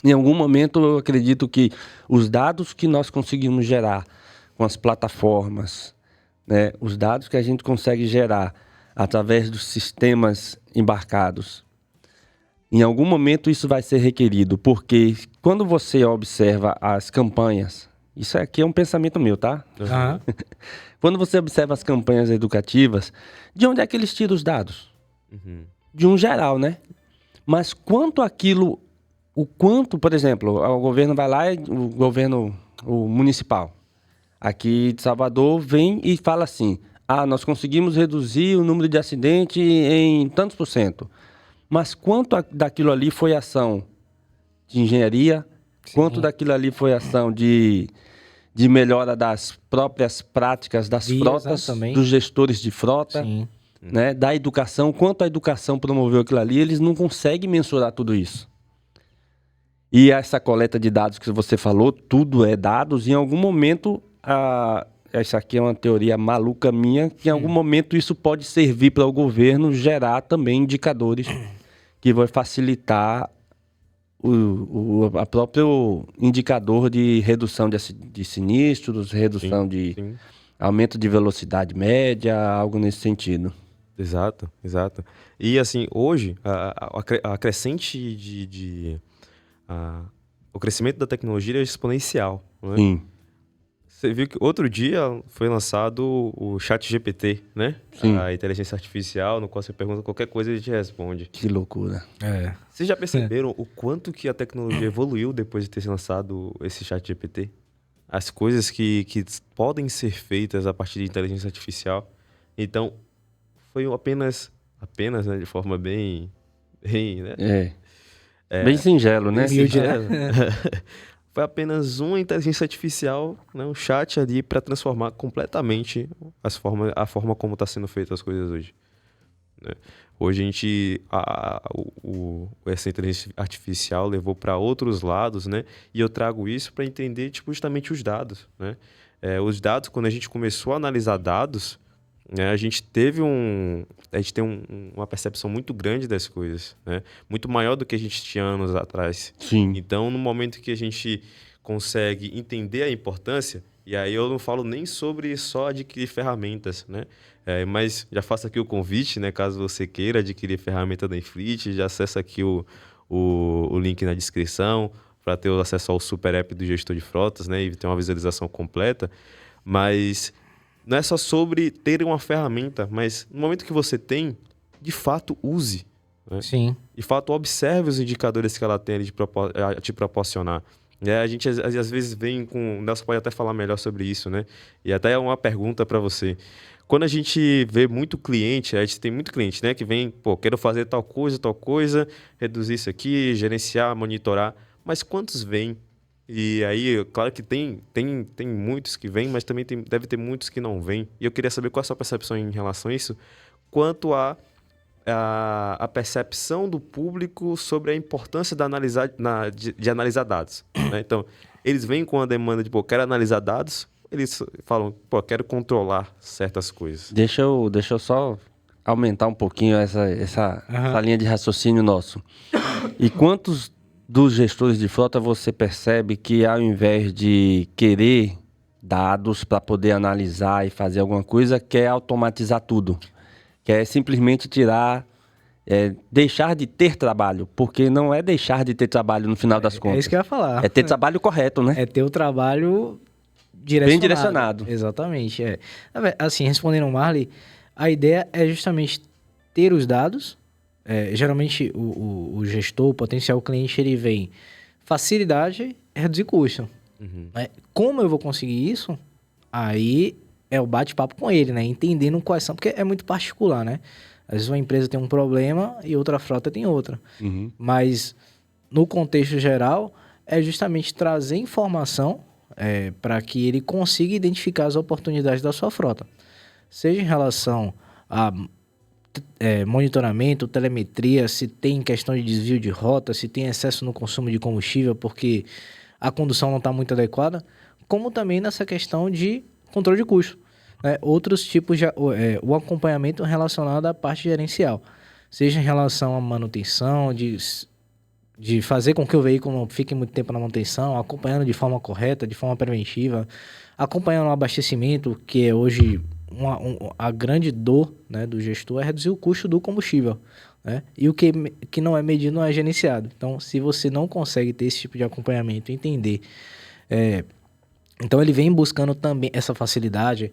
Em algum momento eu acredito que os dados que nós conseguimos gerar com as plataformas, né, os dados que a gente consegue gerar através dos sistemas embarcados, em algum momento isso vai ser requerido, porque quando você observa as campanhas, isso aqui é um pensamento meu, tá? Uhum. Quando você observa as campanhas educativas, de onde é que eles tiram os dados? De um geral, né? Mas o quanto, por exemplo, o governo vai lá, o municipal, aqui de Salvador, vem e fala assim, nós conseguimos reduzir o número de acidentes em tantos %. Mas quanto daquilo ali foi ação de engenharia? Sim. Quanto daquilo ali foi ação de melhora das próprias práticas das frotas, dos gestores de frota, né, da educação? Quanto a educação promoveu aquilo ali? Eles não conseguem mensurar tudo isso. E essa coleta de dados que você falou, tudo é dados, e em algum momento, essa aqui é uma teoria maluca minha, que em algum momento isso pode servir para o governo gerar também indicadores que vai facilitar a próprio indicador de redução de sinistros, redução de aumento de velocidade média, algo nesse sentido. Exato. E assim, hoje, a crescente o crescimento da tecnologia é exponencial. Não é? Sim. Você viu que outro dia foi lançado o ChatGPT, né? Sim. A inteligência artificial, no qual você pergunta qualquer coisa e ele te responde. Que loucura. Vocês já perceberam o quanto que a tecnologia evoluiu depois de ter se lançado esse ChatGPT? As coisas que podem ser feitas a partir de inteligência artificial. Então, foi apenas, né, de forma bem, né? Bem singelo, né? Humilde, né? Foi apenas uma inteligência artificial, né, um chat ali para transformar completamente a forma como está sendo feita as coisas hoje. Né? Hoje a gente, essa inteligência artificial levou para outros lados, né? E eu trago isso para entender tipo, justamente os dados, né? Os dados, quando a gente começou a analisar dados, né, a gente tem uma percepção muito grande das coisas, né? Muito maior do que a gente tinha anos atrás. Sim. Então, no momento que a gente consegue entender a importância, e aí eu não falo nem sobre só adquirir ferramentas, né? Mas já faço aqui o convite, né? Caso você queira adquirir ferramenta da Infleet, já acessa aqui o link na descrição para ter o acesso ao super app do gestor de frotas, né? E ter uma visualização completa. Mas não é só sobre ter uma ferramenta, mas no momento que você tem, de fato, use. Né? Sim. De fato, observe os indicadores que ela tem ali a te proporcionar. A gente, às vezes, vem com... O Nelson pode até falar melhor sobre isso, né? E até uma pergunta para você. Quando a gente vê muito cliente, a gente tem muito cliente, né? Que vem, pô, quero fazer tal coisa, reduzir isso aqui, gerenciar, monitorar. Mas quantos vêm? E aí, claro que tem muitos que vêm, mas também deve ter muitos que não vêm. E eu queria saber qual é a sua percepção em relação a isso, quanto a percepção do público sobre a importância de analisar dados. Né? Então, eles vêm com a demanda de, pô, quero analisar dados, eles falam, pô, quero controlar certas coisas. Deixa eu só aumentar um pouquinho essa linha de raciocínio nosso. E quantos dos gestores de frota você percebe que, ao invés de querer dados para poder analisar e fazer alguma coisa, quer automatizar tudo? Quer simplesmente deixar de ter trabalho, porque não é deixar de ter trabalho no final das contas. É isso que eu ia falar. É ter trabalho correto, né? É ter o trabalho direcionado. Bem direcionado. Exatamente, Assim, respondendo ao Marley, a ideia é justamente ter os dados. Geralmente, o gestor, o potencial cliente, ele vem facilidade, reduzir custo. Uhum. Como eu vou conseguir isso? Aí é o bate-papo com ele, né? Entendendo quais são, porque é muito particular, né? Às vezes uma empresa tem um problema e outra frota tem outra. Uhum. Mas, no contexto geral, é justamente trazer informação para que ele consiga identificar as oportunidades da sua frota. Seja em relação a monitoramento, telemetria, se tem questão de desvio de rota, se tem excesso no consumo de combustível porque a condução não está muito adequada, como também nessa questão de controle de custo. Outros tipos de o acompanhamento relacionado à parte gerencial, seja em relação à manutenção, de fazer com que o veículo não fique muito tempo na manutenção, acompanhando de forma correta, de forma preventiva, acompanhando o abastecimento, que é hoje a grande dor, né, do gestor, é reduzir o custo do combustível. Né? E o que não é medido não é gerenciado. Então, se você não consegue ter esse tipo de acompanhamento, entender... Então, ele vem buscando também essa facilidade...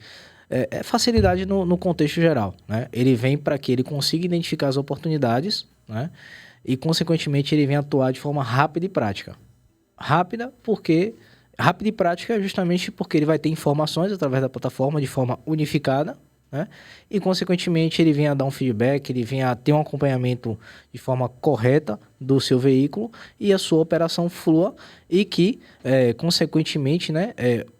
facilidade no contexto geral, né? Ele vem para que ele consiga identificar as oportunidades, né? E, consequentemente, ele vem atuar de forma rápida e prática. Rápida e prática justamente porque ele vai ter informações através da plataforma de forma unificada, né? E, consequentemente, ele vem a dar um feedback, ele vem a ter um acompanhamento de forma correta do seu veículo e a sua operação flua e que, consequentemente, né,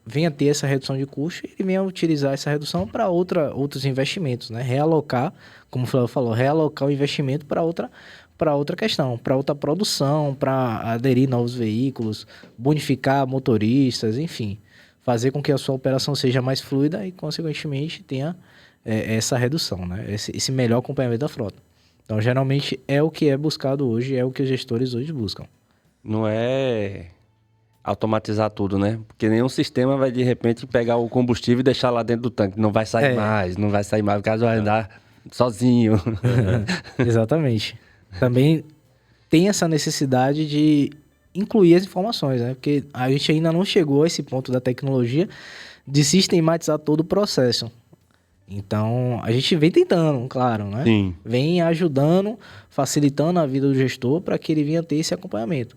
venha a ter essa redução de custo e venha a utilizar essa redução para outros investimentos, né? Realocar, como o Flávio falou, realocar o investimento para outra questão, para outra produção, para aderir novos veículos, bonificar motoristas, enfim, fazer com que a sua operação seja mais fluida e, consequentemente, tenha essa redução, né? Esse melhor acompanhamento da frota. Então, geralmente, é o que é buscado hoje, é o que os gestores hoje buscam. Não é automatizar tudo, né? Porque nenhum sistema vai, de repente, pegar o combustível e deixar lá dentro do tanque. Não vai sair mais, o caso vai andar sozinho. Exatamente. Também tem essa necessidade de incluir as informações, né? Porque a gente ainda não chegou a esse ponto da tecnologia de sistematizar todo o processo. Então, a gente vem tentando, claro, né? Sim. Vem ajudando, facilitando a vida do gestor para que ele venha ter esse acompanhamento.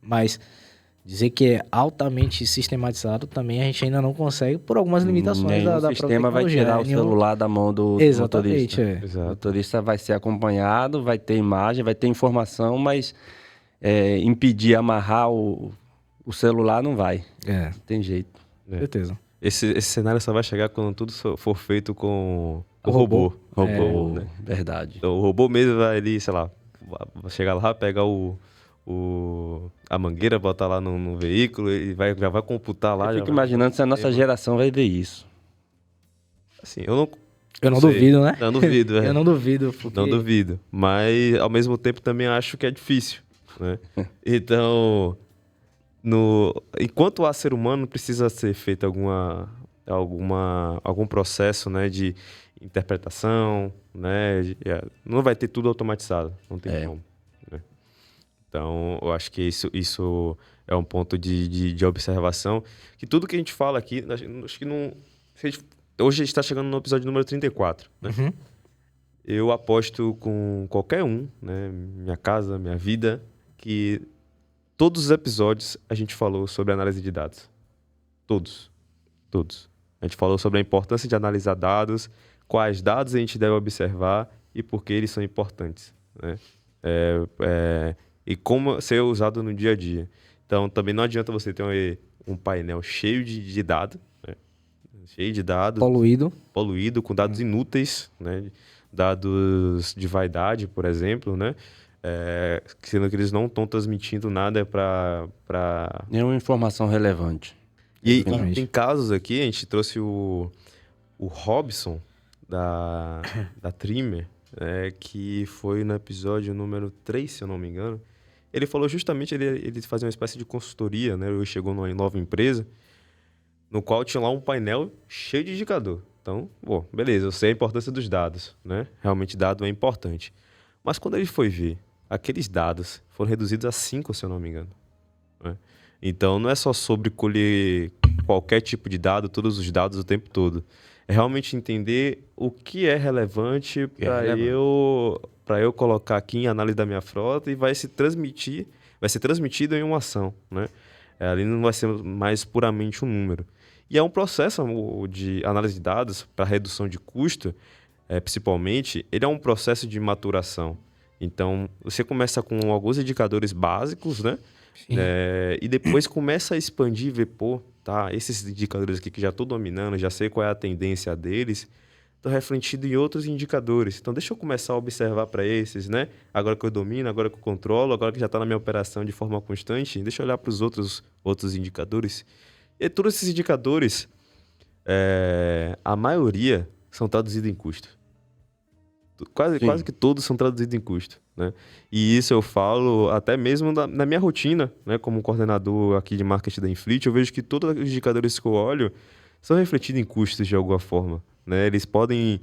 Mas dizer que é altamente sistematizado também a gente ainda não consegue por algumas limitações da própria tecnologia. O sistema vai tirar o celular da mão do Exatamente, motorista. O motorista vai ser acompanhado, vai ter imagem, vai ter informação, mas impedir, amarrar o celular, não vai. É, Não tem jeito. certeza. Esse cenário só vai chegar quando tudo for feito com o Robô. robô. Robô, Né? verdade. Então, o robô mesmo vai ali, sei lá, vai chegar lá, pegar a mangueira, botar lá no veículo e já vai computar lá. Eu já fico vai imaginando se a nossa geração vai ver isso. Assim, eu não Eu não sei. duvido, né? Não duvido, Eu não duvido, porque... Não duvido. Mas, ao mesmo tempo, também acho que é difícil, né? Então, enquanto há ser humano, precisa ser feito algum processo, né, de interpretação, né? Não vai ter tudo automatizado, não tem como. Né? Então, eu acho que isso é um ponto de observação. Que tudo que a gente fala aqui, acho que não... Hoje a gente está chegando no episódio número 34, né? Uhum. Eu aposto com qualquer um, né? Minha casa, minha vida, que todos os episódios a gente falou sobre análise de dados. Todos. Todos. A gente falou sobre a importância de analisar dados, quais dados a gente deve observar e por que eles são importantes, né? E como ser usado no dia a dia. Então, também não adianta você ter um painel cheio de dados, né? Cheio de dados, poluído, com dados inúteis, né? Dados de vaidade, por exemplo, né? Sendo que eles não estão transmitindo nada para... Nenhuma informação relevante. E Exatamente. tem casos aqui, a gente trouxe o Robson, da Trimmer, que foi no episódio número 3, se eu não me engano. Ele falou justamente, ele fazia uma espécie de consultoria, né? Ele chegou numa nova empresa, no qual tinha lá um painel cheio de indicador. Então, beleza, eu sei a importância dos dados, né? Realmente dado é importante. Mas quando ele foi ver, aqueles dados foram reduzidos a 5, se eu não me engano. Né? Então, não é só sobre colher qualquer tipo de dado, todos os dados o tempo todo. É realmente entender o que é relevante para eu colocar aqui em análise da minha frota e vai ser transmitido em uma ação, né? Ali não vai ser mais puramente um número. E é um processo de análise de dados para redução de custo, principalmente, ele é um processo de maturação. Então, você começa com alguns indicadores básicos, né? E depois começa a expandir e ver, tá, esses indicadores aqui que já estou dominando, já sei qual é a tendência deles, estão refletidos em outros indicadores. Então, deixa eu começar a observar para esses, né? Agora que eu domino, agora que eu controlo, agora que já está na minha operação de forma constante, deixa eu olhar para os outros indicadores. E todos esses indicadores, a maioria são traduzidos em custo. Quase que todos são traduzidos em custo, né? E isso eu falo até mesmo na minha rotina, né? Como coordenador aqui de marketing da Infleet, eu vejo que todos os indicadores que eu olho são refletidos em custos de alguma forma, né? Eles podem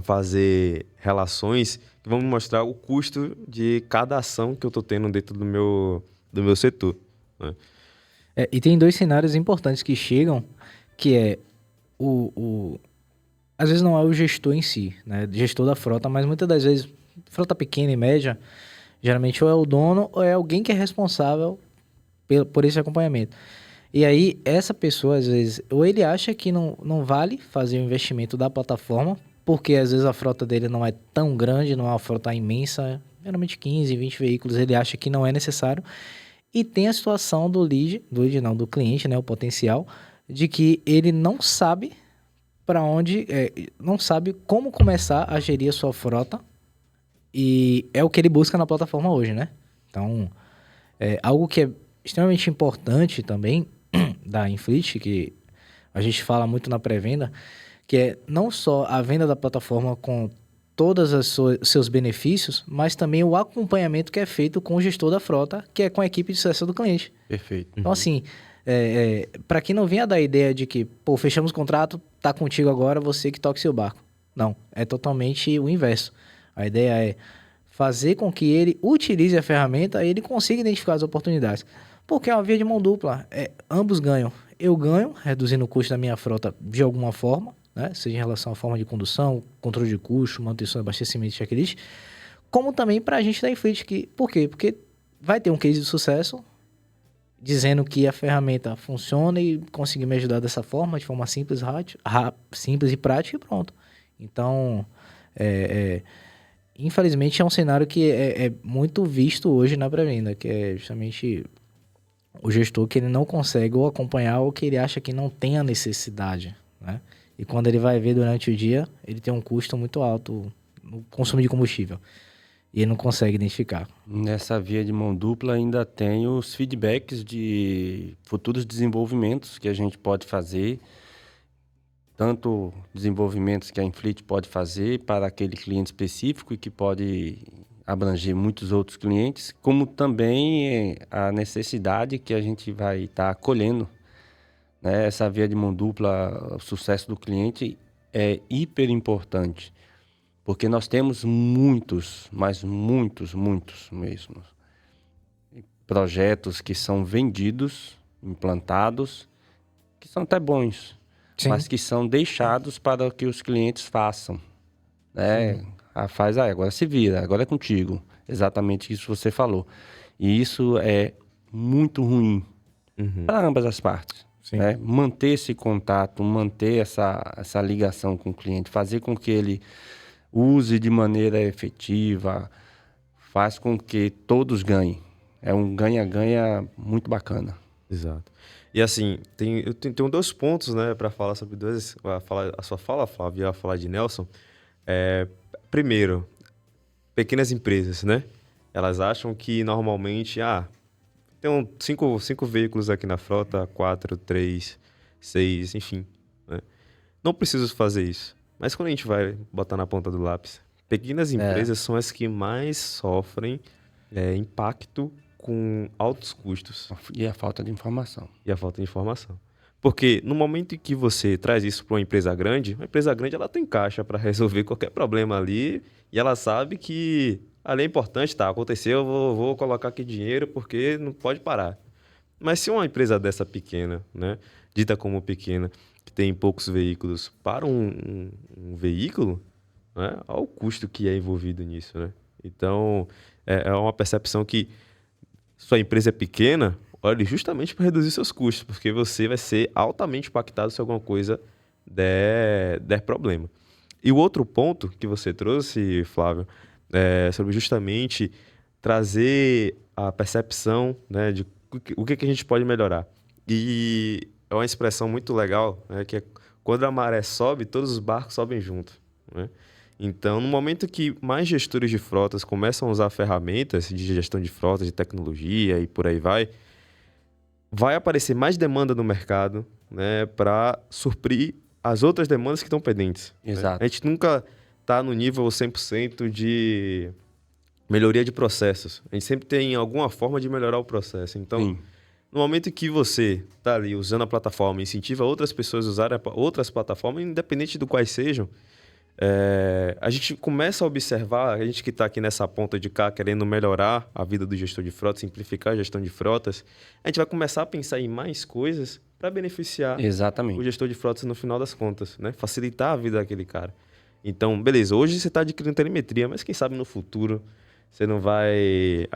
fazer relações que vão me mostrar o custo de cada ação que eu estou tendo dentro do meu setor, né? E tem dois cenários importantes que chegam, que é às vezes não é o gestor em si, né? Gestor da frota, mas muitas das vezes, frota pequena e média, geralmente ou é o dono ou é alguém que é responsável por esse acompanhamento. E aí, essa pessoa, às vezes, ou ele acha que não vale fazer o investimento da plataforma, porque às vezes a frota dele não é tão grande, não é uma frota imensa, geralmente 15, 20 veículos, ele acha que não é necessário. E tem a situação do cliente, né, o potencial, de que ele não sabe não sabe como começar a gerir a sua frota, e é o que ele busca na plataforma hoje, né? Então, algo que é extremamente importante também da Infleet, que a gente fala muito na pré-venda, que é não só a venda da plataforma com todos os seus benefícios, mas também o acompanhamento que é feito com o gestor da frota, que é com a equipe de sucesso do cliente. Perfeito. Então, assim, para quem não vinha da ideia de que, fechamos o contrato, tá contigo agora, você que toque seu barco. Não, é totalmente o inverso. A ideia é fazer com que ele utilize a ferramenta e ele consiga identificar as oportunidades. Porque é uma via de mão dupla. Ambos ganham. Eu ganho, reduzindo o custo da minha frota de alguma forma, né? Seja em relação à forma de condução, controle de custo, manutenção, abastecimento e checklist, como também para a gente da Infleet. Por quê? Porque vai ter um case de sucesso dizendo que a ferramenta funciona e conseguir me ajudar dessa forma, de forma simples, simples e prática, e pronto. Então, infelizmente é um cenário que é muito visto hoje na pré-venda, que é justamente o gestor que ele não consegue ou acompanhar ou que ele acha que não tem a necessidade, né? E quando ele vai ver durante o dia, ele tem um custo muito alto no consumo de combustível. E ele não consegue identificar. Nessa via de mão dupla ainda tem os feedbacks de futuros desenvolvimentos que a gente pode fazer, tanto desenvolvimentos que a Infleet pode fazer para aquele cliente específico e que pode abranger muitos outros clientes, como também a necessidade que a gente vai estar acolhendo, né? Essa via de mão dupla, o sucesso do cliente é hiper importante, porque nós temos muitos, mas muitos mesmo, projetos que são vendidos, implantados, que são até bons, Sim. mas que são deixados para que os clientes façam, né? Faz aí, agora se vira, agora é contigo. Exatamente isso que você falou. E isso é muito ruim para ambas as partes. Sim. Né? Manter esse contato, manter essa ligação com o cliente, fazer com que ele use de maneira efetiva, faz com que todos ganhem. É um ganha-ganha muito bacana. Exato. E assim, eu tenho dois pontos, né, para falar sobre dois. A sua fala, Flávio, e a falar de Nelson. Primeiro, pequenas empresas, né? Elas acham que normalmente, tem cinco veículos aqui na frota, 4, 3, 6, enfim. Né? Não preciso fazer isso. Mas quando a gente vai botar na ponta do lápis, pequenas empresas são as que mais sofrem impacto com altos custos. E a falta de informação. Porque no momento em que você traz isso para uma empresa grande ela tem caixa para resolver qualquer problema ali e ela sabe que ali é importante, aconteceu, eu vou colocar aqui dinheiro porque não pode parar. Mas se uma empresa dessa pequena, né, dita como pequena, que tem poucos veículos, para um veículo, né, olha o custo que é envolvido nisso, né? Então, é uma percepção que sua empresa é pequena, olhe justamente para reduzir seus custos, porque você vai ser altamente impactado se alguma coisa der problema. E o outro ponto que você trouxe, Flávio, é sobre justamente trazer a percepção, né, de o que a gente pode melhorar. E é uma expressão muito legal, né, que é quando a maré sobe, todos os barcos sobem junto, né? Então, no momento que mais gestores de frotas começam a usar ferramentas de gestão de frotas, de tecnologia e por aí vai aparecer mais demanda no mercado, né, para suprir as outras demandas que estão pendentes. Exato. Né? A gente nunca está no nível 100% de melhoria de processos. A gente sempre tem alguma forma de melhorar o processo. Então, Sim. no momento que você está ali usando a plataforma e incentiva outras pessoas a usarem outras plataformas, independente do quais sejam, a gente começa a observar, a gente que está aqui nessa ponta de cá querendo melhorar a vida do gestor de frotas, simplificar a gestão de frotas, a gente vai começar a pensar em mais coisas para beneficiar Exatamente. o gestor de frotas no final das contas, né? Facilitar a vida daquele cara. Então, beleza, hoje você está adquirindo telemetria, mas quem sabe no futuro você não vai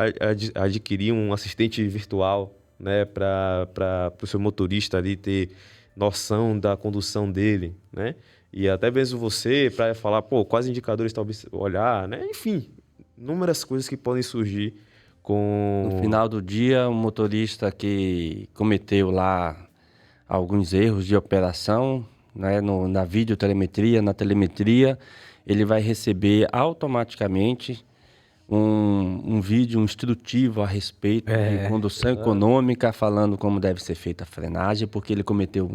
adquirir um assistente virtual, né, para o seu motorista ali ter noção da condução dele, né? E até mesmo você, para falar, quais indicadores está olhar, né? Enfim, inúmeras coisas que podem surgir com... No final do dia, o motorista que cometeu lá alguns erros de operação, né, na videotelemetria, na telemetria, ele vai receber automaticamente um vídeo instrutivo a respeito de condução econômica, falando como deve ser feita a frenagem, porque ele cometeu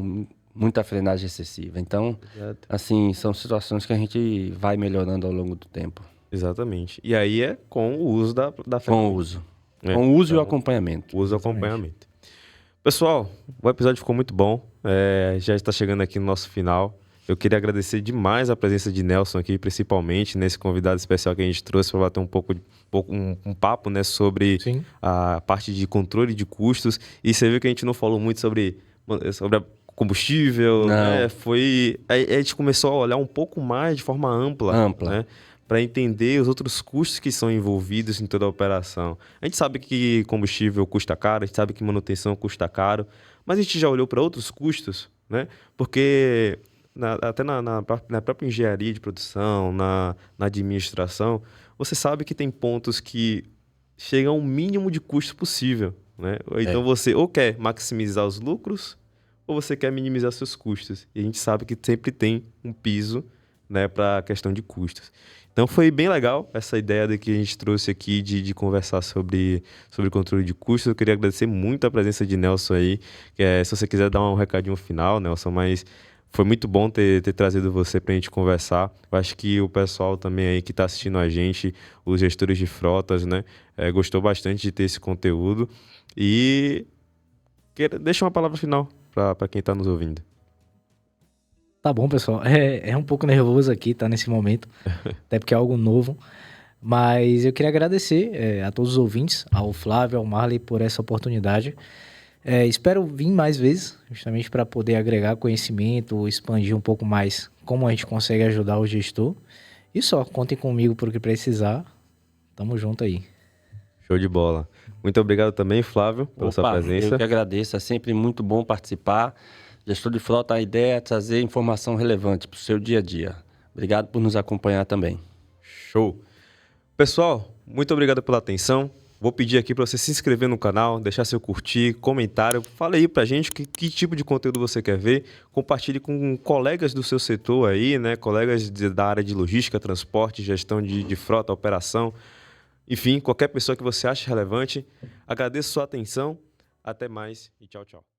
muita frenagem excessiva. Então, assim, são situações que a gente vai melhorando ao longo do tempo. Exatamente. E aí é com o uso da ferramenta. Com o uso. Com o uso e o acompanhamento. Uso e acompanhamento. Pessoal, o episódio ficou muito bom. Já está chegando aqui no nosso final. Eu queria agradecer demais a presença de Nelson aqui, principalmente nesse convidado especial que a gente trouxe para bater um papo, né, sobre a parte de controle de custos. E você viu que a gente não falou muito sobre a combustível, né? A gente começou a olhar um pouco mais de forma ampla. Né? Para entender os outros custos que são envolvidos em toda a operação. A gente sabe que combustível custa caro, a gente sabe que manutenção custa caro, mas a gente já olhou para outros custos, né? Porque até na própria engenharia de produção, na administração, você sabe que tem pontos que chegam ao mínimo de custo possível, né? Então você ou quer maximizar os lucros ou você quer minimizar seus custos. E a gente sabe que sempre tem um piso, né, para a questão de custos. Então foi bem legal essa ideia que a gente trouxe aqui de conversar sobre controle de custos. Eu queria agradecer muito a presença de Nelson aí. Se você quiser dar um recadinho final, Nelson, mas foi muito bom ter trazido você para a gente conversar. Eu acho que o pessoal também aí que está assistindo a gente, os gestores de frotas, né, gostou bastante de ter esse conteúdo. E deixa uma palavra final para quem está nos ouvindo. Tá bom, pessoal. É um pouco nervoso aqui, tá, nesse momento, até porque é algo novo. Mas eu queria agradecer a todos os ouvintes, ao Flávio, ao Marley, por essa oportunidade. Espero vir mais vezes, justamente para poder agregar conhecimento, expandir um pouco mais como a gente consegue ajudar o gestor. E só, contem comigo por o que precisar. Tamo junto aí. Show de bola. Muito obrigado também, Flávio, pela sua presença. Eu que agradeço, é sempre muito bom participar. Gestor de frota, a ideia é trazer informação relevante para o seu dia a dia. Obrigado por nos acompanhar também. Show! Pessoal, muito obrigado pela atenção. Vou pedir aqui para você se inscrever no canal, deixar seu curtir, comentário. Fala aí pra gente que tipo de conteúdo você quer ver. Compartilhe com colegas do seu setor aí, né? Colegas da área de logística, transporte, gestão de frota, operação. Enfim, qualquer pessoa que você ache relevante. Agradeço sua atenção. Até mais e tchau, tchau.